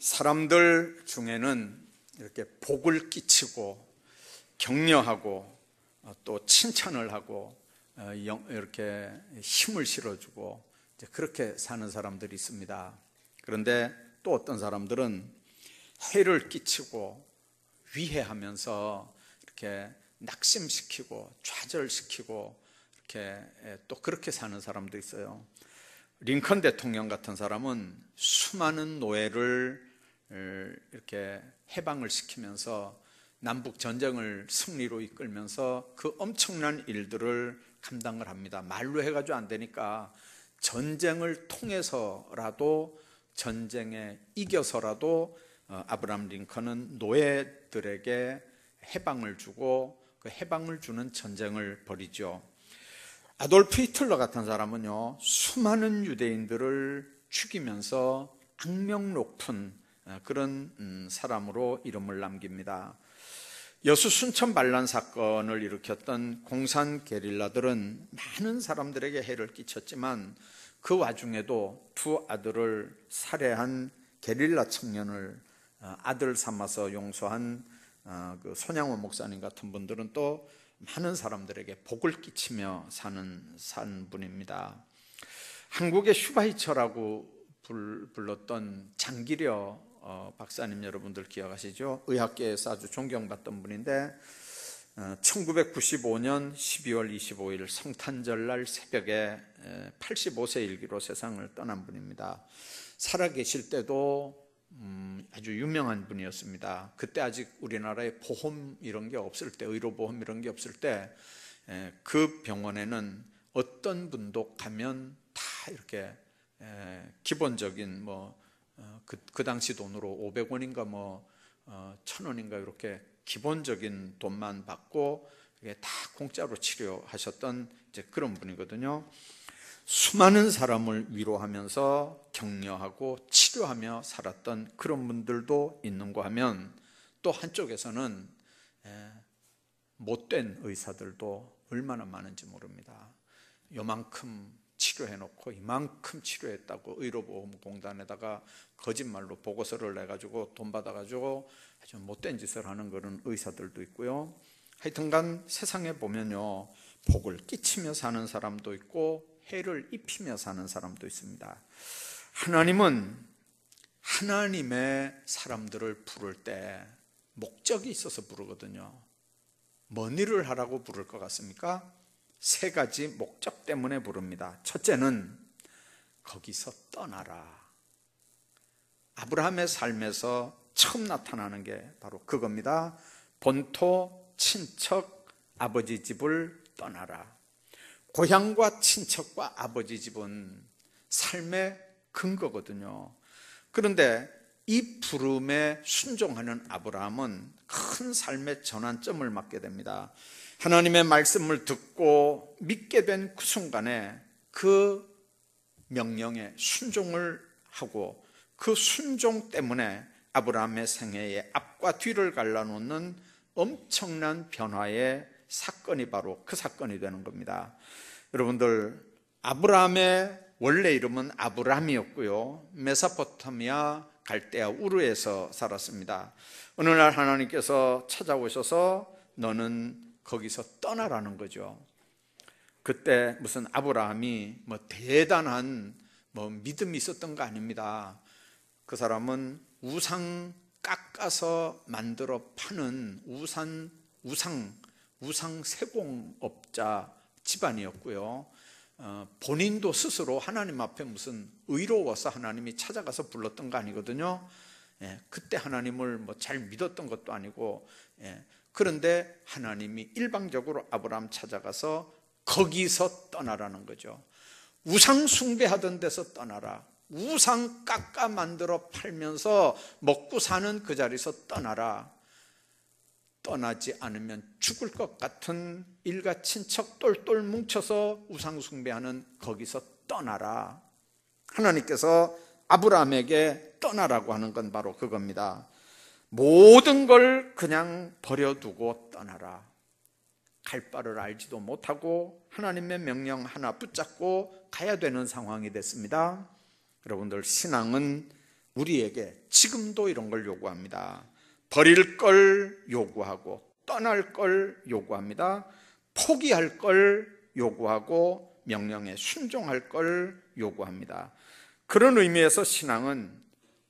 사람들 중에는 이렇게 복을 끼치고 격려하고 또 칭찬을 하고 이렇게 힘을 실어주고 그렇게 사는 사람들이 있습니다. 그런데 또 어떤 사람들은 해를 끼치고 위해하면서 이렇게 낙심시키고 좌절시키고 이렇게 또 그렇게 사는 사람도 있어요. 링컨 대통령 같은 사람은 수많은 노예를 이렇게 해방을 시키면서 남북 전쟁을 승리로 이끌면서 그 엄청난 일들을 감당을 합니다. 말로 해가지고 안 되니까 전쟁을 통해서라도, 전쟁에 이겨서라도 아브라함 링컨은 노예들에게 해방을 주고 그 해방을 주는 전쟁을 벌이죠. 아돌프 히틀러 같은 사람은요, 수많은 유대인들을 죽이면서 악명 높은 그런 사람으로 이름을 남깁니다. 여수 순천 반란 사건을 일으켰던 공산 게릴라들은 많은 사람들에게 해를 끼쳤지만 그 와중에도 두 아들을 살해한 게릴라 청년을 아들 삼아서 용서한 그 손양원 목사님 같은 분들은 또 많은 사람들에게 복을 끼치며 산 분입니다. 한국의 슈바이처라고 불렀던 장기려 박사님 여러분들 기억하시죠? 의학계에서 아주 존경받던 분인데 1995년 12월 25일 성탄절날 새벽에 85세 일기로 세상을 떠난 분입니다. 살아계실 때도 아주 유명한 분이었습니다. 그때 아직 우리나라에 보험 이런 게 없을 때, 의료보험 이런 게 없을 때 그 병원에는 어떤 분도 가면 다 이렇게 기본적인 그 당시 돈으로 500원인가 1000원인가 이렇게 기본적인 돈만 받고 다 공짜로 치료하셨던 그런 분이거든요. 수많은 사람을 위로하면서 격려하고 치료하며 살았던 그런 분들도 있는가 하면, 또 한쪽에서는 못된 의사들도 얼마나 많은지 모릅니다. 요만큼 치료해놓고 이만큼 치료했다고 의료보험공단에다가 거짓말로 보고서를 내가지고 돈 받아가지고 아주 못된 짓을 하는 그런 의사들도 있고요. 하여튼간 세상에 보면요, 복을 끼치며 사는 사람도 있고 해를 입히며 사는 사람도 있습니다. 하나님은 하나님의 사람들을 부를 때 목적이 있어서 부르거든요. 뭔 일을 하라고 부를 것 같습니까? 세 가지 목적 때문에 부릅니다. 첫째는 거기서 떠나라. 아브라함의 삶에서 처음 나타나는 게 바로 그겁니다. 본토, 친척, 아버지 집을 떠나라. 고향과 친척과 아버지 집은 삶의 근거거든요. 그런데 이 부름에 순종하는 아브라함은 큰 삶의 전환점을 맞게 됩니다. 하나님의 말씀을 듣고 믿게 된 그 순간에 그 명령에 순종을 하고 그 순종 때문에 아브라함의 생애의 앞과 뒤를 갈라놓는 엄청난 변화의 사건이 바로 그 사건이 되는 겁니다. 여러분들, 아브라함의 원래 이름은 아브람이었고요, 메소포타미아 갈대아 우르에서 살았습니다. 어느 날 하나님께서 찾아오셔서 너는 거기서 떠나라는 거죠. 그때 무슨 아브라함이 대단한 믿음이 있었던 거 아닙니다. 그 사람은 우상 깎아서 만들어 파는 우상 세공업자 집안이었고요. 본인도 스스로 하나님 앞에 무슨 의로워서 하나님이 찾아가서 불렀던 거 아니거든요. 그때 하나님을 잘 믿었던 것도 아니고, 그런데 하나님이 일방적으로 아브라함 찾아가서 거기서 떠나라는 거죠. 우상 숭배하던 데서 떠나라. 우상 깎아 만들어 팔면서 먹고 사는 그 자리에서 떠나라. 떠나지 않으면 죽을 것 같은 일가 친척 똘똘 뭉쳐서 우상 숭배하는 거기서 떠나라. 하나님께서 아브라함에게 떠나라고 하는 건 바로 그겁니다. 모든 걸 그냥 버려두고 떠나라. 갈 바를 알지도 못하고 하나님의 명령 하나 붙잡고 가야 되는 상황이 됐습니다. 여러분들, 신앙은 우리에게 지금도 이런 걸 요구합니다. 버릴 걸 요구하고 떠날 걸 요구합니다. 포기할 걸 요구하고 명령에 순종할 걸 요구합니다. 그런 의미에서 신앙은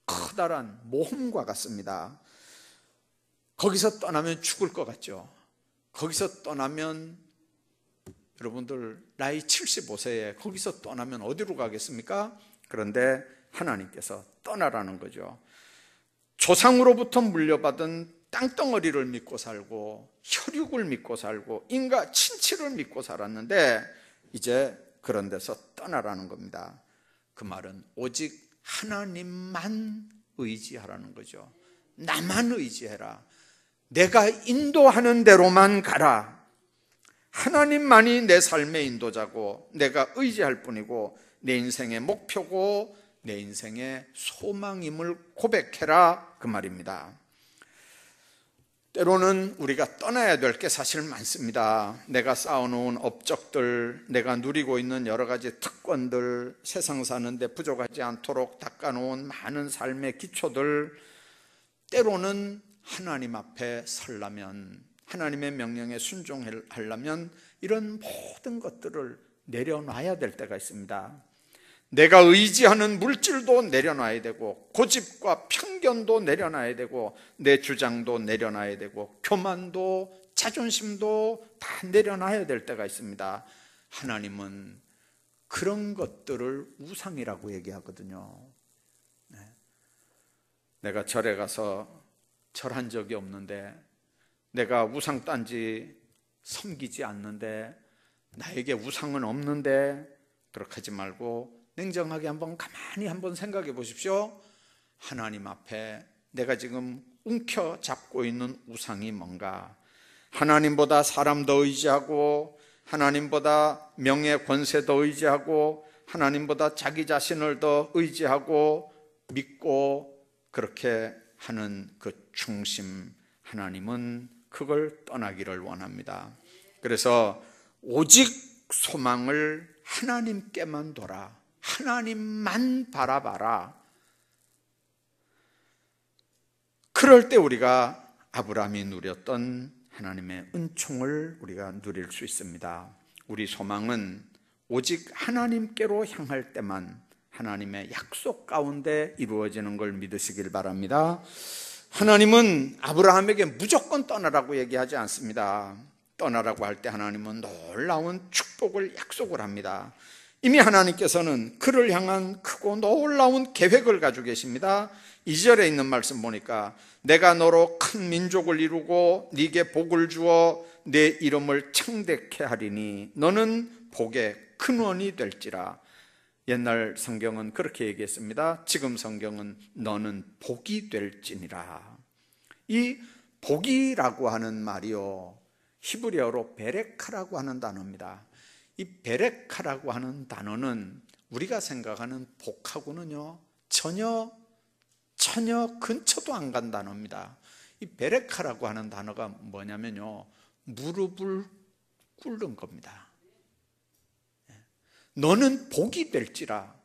커다란 모험과 같습니다. 거기서 떠나면 죽을 것 같죠. 거기서 떠나면 여러분들 나이 75세에 거기서 떠나면 어디로 가겠습니까? 그런데 하나님께서 떠나라는 거죠. 조상으로부터 물려받은 땅덩어리를 믿고 살고 혈육을 믿고 살고 인과 친치를 믿고 살았는데 이제 그런 데서 떠나라는 겁니다. 그 말은 오직 하나님만 의지하라는 거죠. 나만 의지해라. 내가 인도하는 대로만 가라. 하나님만이 내 삶의 인도자고 내가 의지할 뿐이고 내 인생의 목표고 내 인생의 소망임을 고백해라, 그 말입니다. 때로는 우리가 떠나야 될 게 사실 많습니다. 내가 쌓아놓은 업적들, 내가 누리고 있는 여러 가지 특권들, 세상 사는데 부족하지 않도록 닦아놓은 많은 삶의 기초들, 때로는 하나님 앞에 서려면, 하나님의 명령에 순종하려면 이런 모든 것들을 내려놔야 될 때가 있습니다. 내가 의지하는 물질도 내려놔야 되고 고집과 편견도 내려놔야 되고 내 주장도 내려놔야 되고 교만도 자존심도 다 내려놔야 될 때가 있습니다. 하나님은 그런 것들을 우상이라고 얘기하거든요. 내가 절에 가서 절한 적이 없는데, 내가 우상단지 섬기지 않는데, 나에게 우상은 없는데, 그렇게 하지 말고 냉정하게 가만히 한번 생각해 보십시오. 하나님 앞에 내가 지금 움켜잡고 있는 우상이 뭔가? 하나님보다 사람 더 의지하고, 하나님보다 명예 권세 더 의지하고, 하나님보다 자기 자신을 더 의지하고 믿고 그렇게 하는 그 중심, 하나님은 그걸 떠나기를 원합니다. 그래서 오직 소망을 하나님께만 둬라. 하나님만 바라봐라. 그럴 때 우리가 아브라함이 누렸던 하나님의 은총을 우리가 누릴 수 있습니다. 우리 소망은 오직 하나님께로 향할 때만 하나님의 약속 가운데 이루어지는 걸 믿으시길 바랍니다. 하나님은 아브라함에게 무조건 떠나라고 얘기하지 않습니다. 떠나라고 할 때 하나님은 놀라운 축복을 약속을 합니다. 이미 하나님께서는 그를 향한 크고 놀라운 계획을 가지고 계십니다. 2절에 있는 말씀 보니까 내가 너로 큰 민족을 이루고 네게 복을 주어 내 이름을 창대케 하리니 너는 복의 근원이 될지라. 옛날 성경은 그렇게 얘기했습니다. 지금 성경은 너는 복이 될지니라. 이 복이라고 하는 말이요, 히브리어로 베레카라고 하는 단어입니다. 이 베레카라고 하는 단어는 우리가 생각하는 복하고는요 전혀 근처도 안 간 단어입니다. 이 베레카라고 하는 단어가 뭐냐면요, 무릎을 꿇는 겁니다. 너는 복이 될지라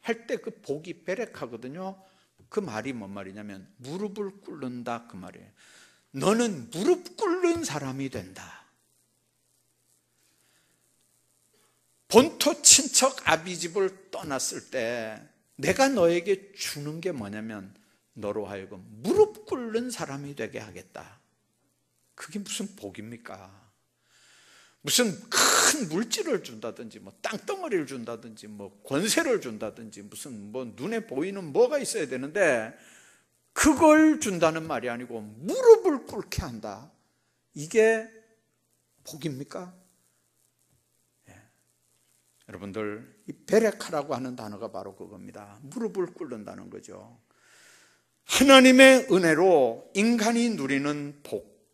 할 때 그 복이 베레카거든요. 그 말이 뭔 말이냐면 무릎을 꿇는다, 그 말이에요. 너는 무릎 꿇는 사람이 된다. 본토 친척 아비집을 떠났을 때 내가 너에게 주는 게 뭐냐면 너로 하여금 무릎 꿇는 사람이 되게 하겠다. 그게 무슨 복입니까? 무슨 큰 물질을 준다든지 뭐 땅덩어리를 준다든지 뭐 권세를 준다든지 무슨 뭐 눈에 보이는 뭐가 있어야 되는데 그걸 준다는 말이 아니고 무릎을 꿇게 한다. 이게 복입니까? 여러분들, 이 베레카라고 하는 단어가 바로 그겁니다. 무릎을 꿇는다는 거죠. 하나님의 은혜로 인간이 누리는 복,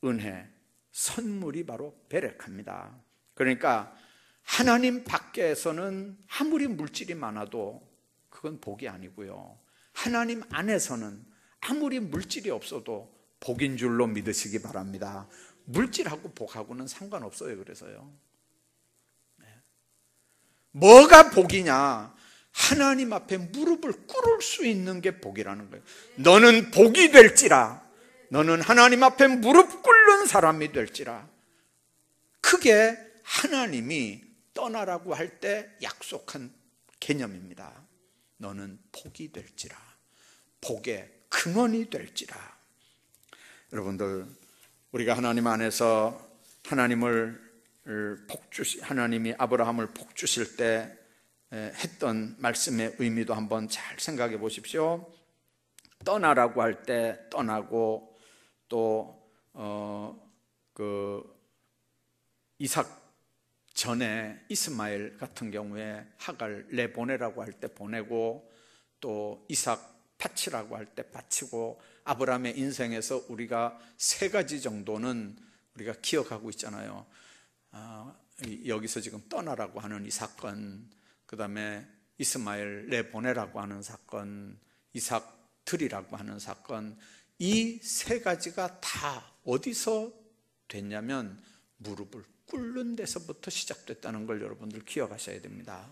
은혜, 선물이 바로 베레카입니다. 그러니까 하나님 밖에서는 아무리 물질이 많아도 그건 복이 아니고요, 하나님 안에서는 아무리 물질이 없어도 복인 줄로 믿으시기 바랍니다. 물질하고 복하고는 상관없어요. 그래서요, 뭐가 복이냐? 하나님 앞에 무릎을 꿇을 수 있는 게 복이라는 거예요. 너는 복이 될지라. 너는 하나님 앞에 무릎 꿇는 사람이 될지라. 그게 하나님이 떠나라고 할 때 약속한 개념입니다. 너는 복이 될지라. 복의 근원이 될지라. 여러분들, 우리가 하나님 안에서 하나님이 아브라함을 복 주실 때 했던 말씀의 의미도 한번 잘 생각해 보십시오. 떠나라고 할 때 떠나고, 또 이삭 전에 이스마엘 같은 경우에 하갈 내보내라고 할 때 보내고, 또 이삭 바치라고 할 때 바치고, 아브라함의 인생에서 우리가 세 가지 정도는 우리가 기억하고 있잖아요. 여기서 지금 떠나라고 하는 이 사건, 그 다음에 이스마엘 내보내라고 하는 사건, 이삭 드리라고 하는 사건, 이 세 가지가 다 어디서 됐냐면 무릎을 꿇는 데서부터 시작됐다는 걸 여러분들 기억하셔야 됩니다.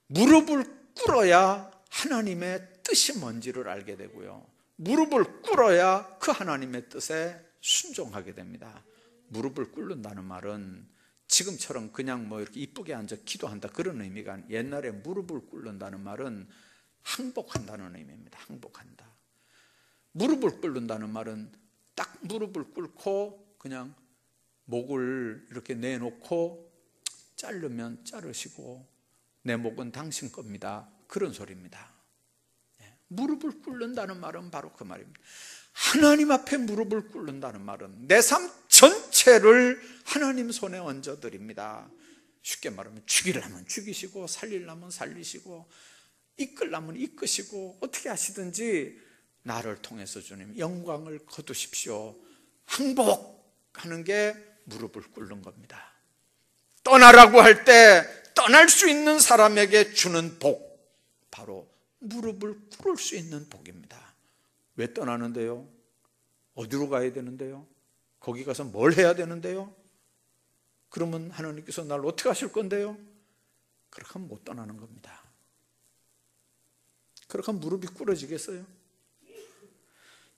무릎을 꿇어야 하나님의 뜻이 뭔지를 알게 되고요, 무릎을 꿇어야 그 하나님의 뜻에 순종하게 됩니다. 무릎을 꿇는다는 말은 지금처럼 그냥 뭐 이렇게 이쁘게 앉아 기도한다 그런 의미가 아니에요. 옛날에 무릎을 꿇는다는 말은 항복한다는 의미입니다. 항복한다. 무릎을 꿇는다는 말은 딱 무릎을 꿇고 그냥 목을 이렇게 내놓고 자르면 자르시고 내 목은 당신 겁니다, 그런 소리입니다. 무릎을 꿇는다는 말은 바로 그 말입니다. 하나님 앞에 무릎을 꿇는다는 말은 내 삶 전체를 하나님 손에 얹어드립니다. 쉽게 말하면 죽이려면 죽이시고 살리려면 살리시고 이끌려면 이끄시고 어떻게 하시든지 나를 통해서 주님 영광을 거두십시오. 항복하는 게 무릎을 꿇는 겁니다. 떠나라고 할 때 떠날 수 있는 사람에게 주는 복, 바로 무릎을 꿇을 수 있는 복입니다. 왜 떠나는데요? 어디로 가야 되는데요? 거기 가서 뭘 해야 되는데요? 그러면 하나님께서 날 어떻게 하실 건데요? 그렇게 하면 못 떠나는 겁니다. 그렇게 하면 무릎이 꿇어지겠어요?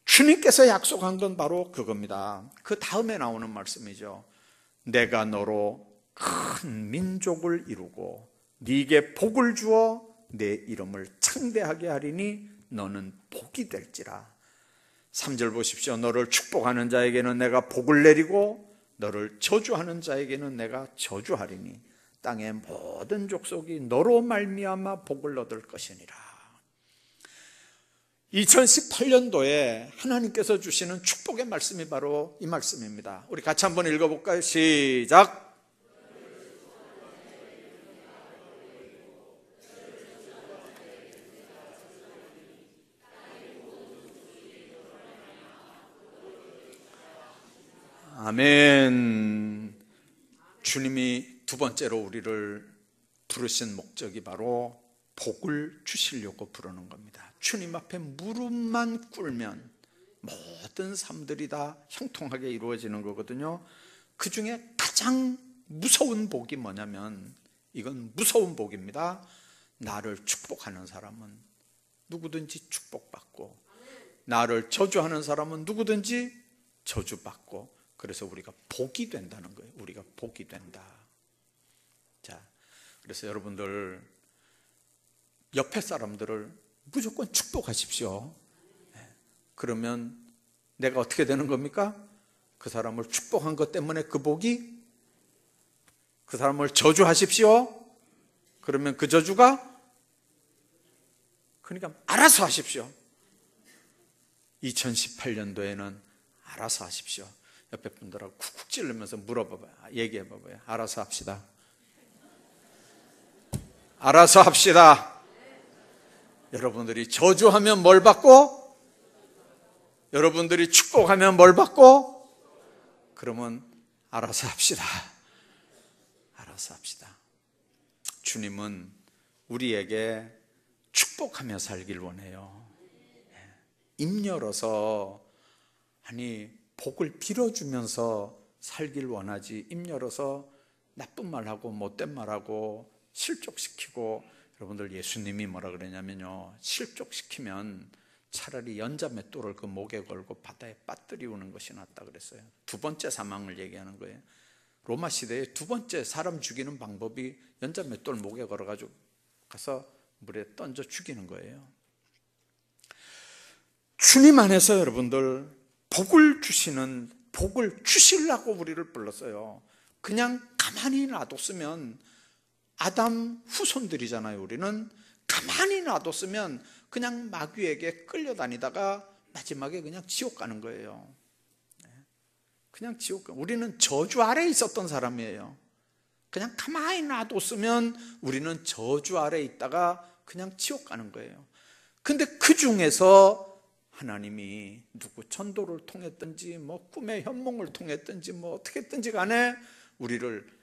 주님께서 약속한 건 바로 그겁니다. 그 다음에 나오는 말씀이죠. 내가 너로 큰 민족을 이루고 네게 복을 주어 내 이름을 창대하게 하리니 너는 복이 될지라. 3절 보십시오. 너를 축복하는 자에게는 내가 복을 내리고 너를 저주하는 자에게는 내가 저주하리니 땅의 모든 족속이 너로 말미암아 복을 얻을 것이니라. 2018년도에 하나님께서 주시는 축복의 말씀이 바로 이 말씀입니다. 우리 같이 한번 읽어볼까요? 시작. 아멘. 주님이 두 번째로 우리를 부르신 목적이 바로 복을 주시려고 부르는 겁니다. 주님 앞에 무릎만 꿇으면 모든 삶들이 다 형통하게 이루어지는 거거든요. 그 중에 가장 무서운 복이 뭐냐면, 이건 무서운 복입니다. 나를 축복하는 사람은 누구든지 축복받고, 나를 저주하는 사람은 누구든지 저주받고, 그래서 우리가 복이 된다는 거예요. 우리가 복이 된다. 자, 그래서 여러분들 옆에 사람들을 무조건 축복하십시오. 그러면 내가 어떻게 되는 겁니까? 그 사람을 축복한 것 때문에 그 복이, 그 사람을 저주하십시오. 그러면 그 저주가, 그러니까 알아서 하십시오. 2018년도에는 알아서 하십시오. 옆에 분들하고 쿡쿡 찌르면서 물어봐봐요. 얘기해봐봐요. 알아서 합시다. 알아서 합시다. 여러분들이 저주하면 뭘 받고, 여러분들이 축복하면 뭘 받고, 그러면 알아서 합시다. 알아서 합시다. 주님은 우리에게 축복하며 살길 원해요. 입 열어서, 아니 복을 빌어주면서 살길 원하지, 입 열어서 나쁜 말하고 못된 말하고 실족시키고, 여러분들 예수님이 뭐라 그러냐면요, 실족시키면 차라리 연자맷돌을 그 목에 걸고 바다에 빠뜨리우는 것이 낫다 그랬어요. 두 번째 사망을 얘기하는 거예요. 로마 시대에 두 번째 사람 죽이는 방법이 연자맷돌 목에 걸어가지고 가서 물에 던져 죽이는 거예요. 주님 안에서 여러분들 복을 주시는, 복을 주시려고 우리를 불렀어요. 그냥 가만히 놔뒀으면, 아담 후손들이잖아요. 우리는 가만히 놔뒀으면 그냥 마귀에게 끌려다니다가 마지막에 그냥 지옥 가는 거예요. 그냥 지옥. 우리는 저주 아래에 있었던 사람이에요. 그냥 가만히 놔뒀으면 우리는 저주 아래에 있다가 그냥 지옥 가는 거예요. 근데 그 중에서 하나님이 누구 천도를 통했든지 뭐 꿈의 현몽을 통했든지 뭐 어떻게 했든지 간에 우리를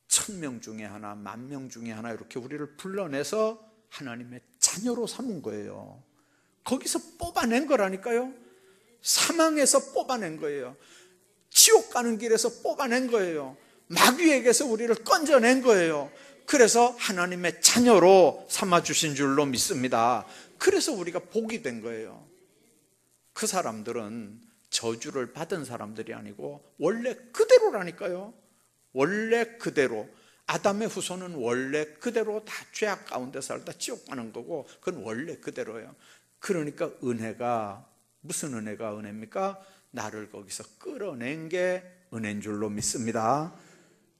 1000명 중에 하나, 10,000명 중에 하나 이렇게 우리를 불러내서 하나님의 자녀로 삼은 거예요. 거기서 뽑아낸 거라니까요. 사망에서 뽑아낸 거예요. 지옥 가는 길에서 뽑아낸 거예요. 마귀에게서 우리를 건져낸 거예요. 그래서 하나님의 자녀로 삼아주신 줄로 믿습니다. 그래서 우리가 복이 된 거예요. 그 사람들은 저주를 받은 사람들이 아니고 원래 그대로라니까요. 원래 그대로. 아담의 후손은 원래 그대로 다 죄악 가운데 살다 지옥 가는 거고, 그건 원래 그대로예요. 그러니까 은혜가, 무슨 은혜가 은혜입니까? 나를 거기서 끌어낸 게 은혜인 줄로 믿습니다.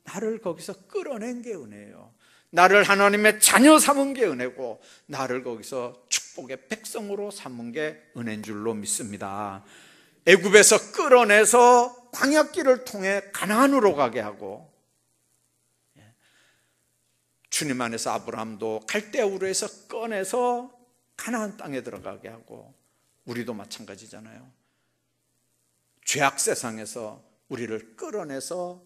나를 거기서 끌어낸 게 은혜예요. 나를 하나님의 자녀 삼은 게 은혜고, 나를 거기서 축복의 백성으로 삼은 게 은혜인 줄로 믿습니다. 애굽에서 끌어내서 광야길을 통해 가나안으로 가게 하고, 주님 안에서 아브라함도 갈대아 우르에서 꺼내서 가나안 땅에 들어가게 하고, 우리도 마찬가지잖아요. 죄악 세상에서 우리를 끌어내서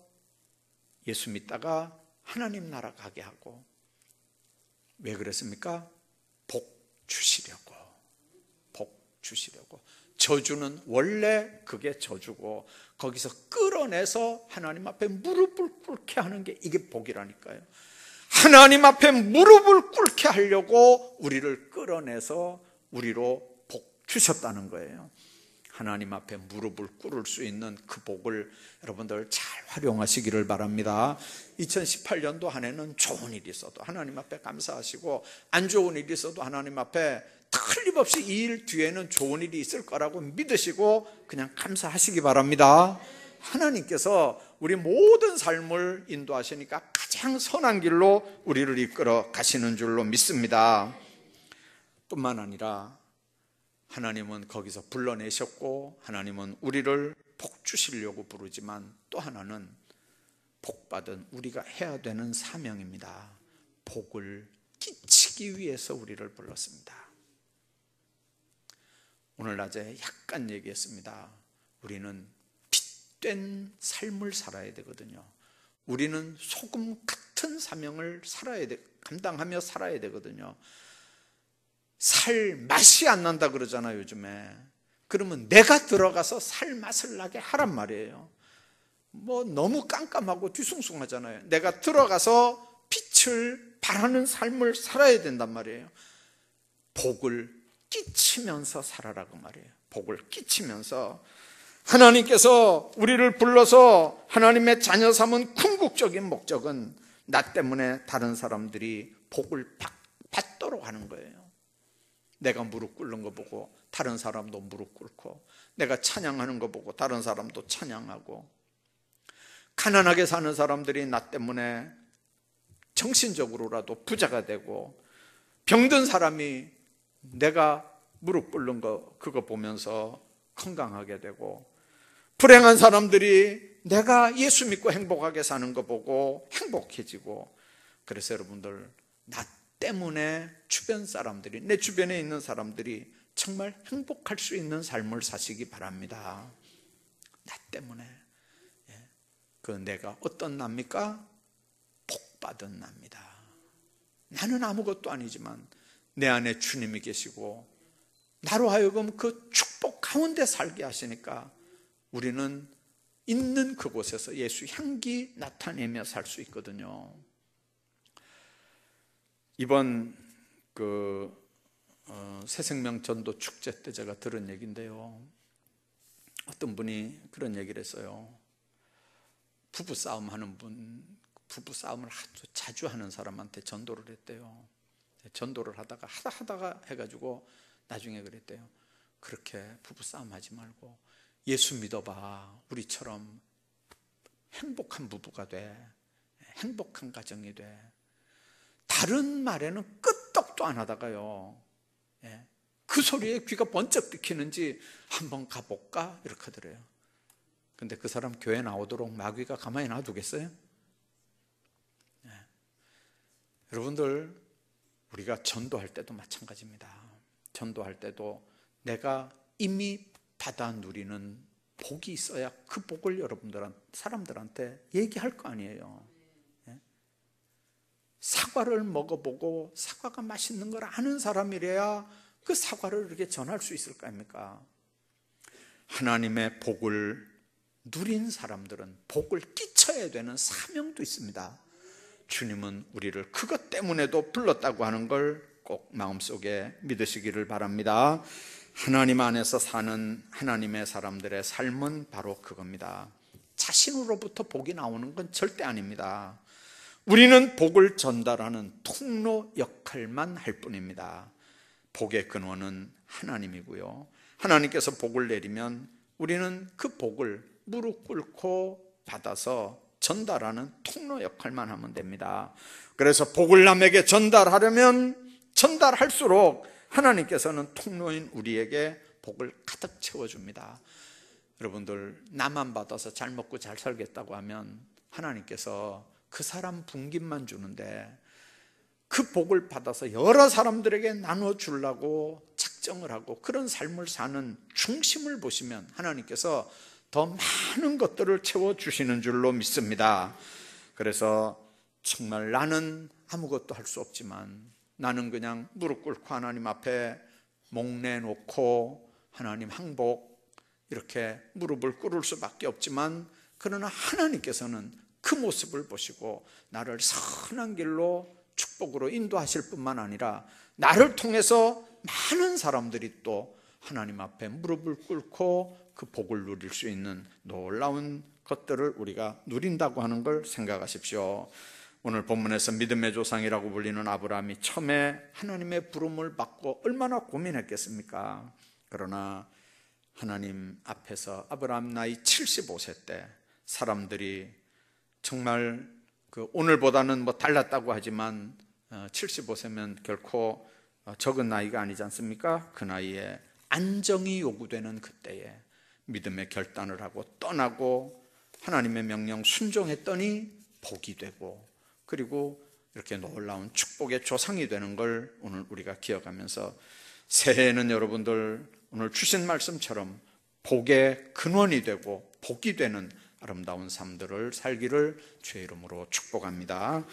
예수 믿다가 하나님 나라 가게 하고. 왜 그랬습니까? 복 주시려고. 복 주시려고. 저주는 원래 그게 저주고, 거기서 끌어내서 하나님 앞에 무릎을 꿇게 하는 게 이게 복이라니까요. 하나님 앞에 무릎을 꿇게 하려고 우리를 끌어내서 우리로 복 주셨다는 거예요. 하나님 앞에 무릎을 꿇을 수 있는 그 복을 여러분들 잘 활용하시기를 바랍니다. 2018년도 한 해는 좋은 일이 있어도 하나님 앞에 감사하시고, 안 좋은 일이 있어도 하나님 앞에 틀림없이 이 일 뒤에는 좋은 일이 있을 거라고 믿으시고 그냥 감사하시기 바랍니다. 하나님께서 우리 모든 삶을 인도하시니까 가장 선한 길로 우리를 이끌어 가시는 줄로 믿습니다. 뿐만 아니라 하나님은 거기서 불러내셨고, 하나님은 우리를 복 주시려고 부르지만, 또 하나는 복받은 우리가 해야 되는 사명입니다. 복을 끼치기 위해서 우리를 불렀습니다. 오늘 낮에 약간 얘기했습니다. 우리는 빛된 삶을 살아야 되거든요. 우리는 소금 같은 사명을 감당하며 살아야 되거든요. 살 맛이 안 난다 그러잖아요, 요즘에. 그러면 내가 들어가서 살 맛을 나게 하란 말이에요. 뭐 너무 깜깜하고 뒤숭숭하잖아요. 내가 들어가서 빛을 발하는 삶을 살아야 된단 말이에요. 복을 끼치면서 살아라고 말이에요. 복을 끼치면서. 하나님께서 우리를 불러서 하나님의 자녀 삼은 궁극적인 목적은 나 때문에 다른 사람들이 복을 받도록 하는 거예요. 내가 무릎 꿇는 거 보고 다른 사람도 무릎 꿇고, 내가 찬양하는 거 보고 다른 사람도 찬양하고, 가난하게 사는 사람들이 나 때문에 정신적으로라도 부자가 되고, 병든 사람이 내가 무릎 꿇는 거 그거 보면서 건강하게 되고, 불행한 사람들이 내가 예수 믿고 행복하게 사는 거 보고 행복해지고. 그래서 여러분들, 나 때문에 주변 사람들이, 내 주변에 있는 사람들이 정말 행복할 수 있는 삶을 사시기 바랍니다. 나 때문에. 그 내가 어떤 납니까? 복받은 납니다. 나는 아무것도 아니지만 내 안에 주님이 계시고 나로 하여금 그 축복 가운데 살게 하시니까 우리는 있는 그곳에서 예수 향기 나타내며 살 수 있거든요. 이번 새생명 전도 축제 때 제가 들은 얘기인데요, 어떤 분이 그런 얘기를 했어요. 부부싸움 하는 분, 부부싸움을 아주 자주 하는 사람한테 전도를 했대요. 전도를 하다가 해가지고 나중에 그랬대요. 그렇게 부부싸움 하지 말고 예수 믿어봐. 우리처럼 행복한 부부가 돼. 행복한 가정이 돼. 다른 말에는 끄떡도 안 하다가요, 그 소리에 귀가 번쩍 뜨이는지 한번 가볼까? 이렇게 하더래요. 근데 그 사람 교회 나오도록 마귀가 가만히 놔두겠어요? 여러분들, 우리가 전도할 때도 마찬가지입니다. 전도할 때도 내가 이미 받아 누리는 복이 있어야 그 복을 사람들한테 얘기할 거 아니에요. 사과를 먹어보고 사과가 맛있는 걸 아는 사람이래야 그 사과를 이렇게 전할 수 있을 거 아닙니까? 하나님의 복을 누린 사람들은 복을 끼쳐야 되는 사명도 있습니다. 주님은 우리를 그것 때문에도 불렀다고 하는 걸 꼭 마음속에 믿으시기를 바랍니다. 하나님 안에서 사는 하나님의 사람들의 삶은 바로 그겁니다. 자신으로부터 복이 나오는 건 절대 아닙니다. 우리는 복을 전달하는 통로 역할만 할 뿐입니다. 복의 근원은 하나님이고요, 하나님께서 복을 내리면 우리는 그 복을 무릎 꿇고 받아서 전달하는 통로 역할만 하면 됩니다. 그래서 복을 남에게 전달하려면 전달할수록 하나님께서는 통로인 우리에게 복을 가득 채워줍니다. 여러분들, 나만 받아서 잘 먹고 잘 살겠다고 하면 하나님께서 그 사람 분깃만 주는데, 그 복을 받아서 여러 사람들에게 나눠주려고 작정을 하고 그런 삶을 사는 중심을 보시면 하나님께서 더 많은 것들을 채워주시는 줄로 믿습니다. 그래서 정말 나는 아무것도 할 수 없지만, 나는 그냥 무릎 꿇고 하나님 앞에 목내놓고 하나님 항복 이렇게 무릎을 꿇을 수밖에 없지만, 그러나 하나님께서는 그 모습을 보시고 나를 선한 길로 축복으로 인도하실 뿐만 아니라 나를 통해서 많은 사람들이 또 하나님 앞에 무릎을 꿇고 그 복을 누릴 수 있는 놀라운 것들을 우리가 누린다고 하는 걸 생각하십시오. 오늘 본문에서 믿음의 조상이라고 불리는 아브라함이 처음에 하나님의 부름을 받고 얼마나 고민했겠습니까? 그러나 하나님 앞에서 아브라함 나이 75세 때 사람들이 정말 오늘보다는 달랐다고 하지만 75세면 결코 적은 나이가 아니지 않습니까? 그 나이에 안정이 요구되는 그때에 믿음의 결단을 하고 떠나고 하나님의 명령 순종했더니 복이 되고, 그리고 이렇게 놀라운 축복의 조상이 되는 걸 오늘 우리가 기억하면서, 새해에는 여러분들 오늘 주신 말씀처럼 복의 근원이 되고 복이 되는 아름다운 삶들을 살기를 주의 이름으로 축복합니다.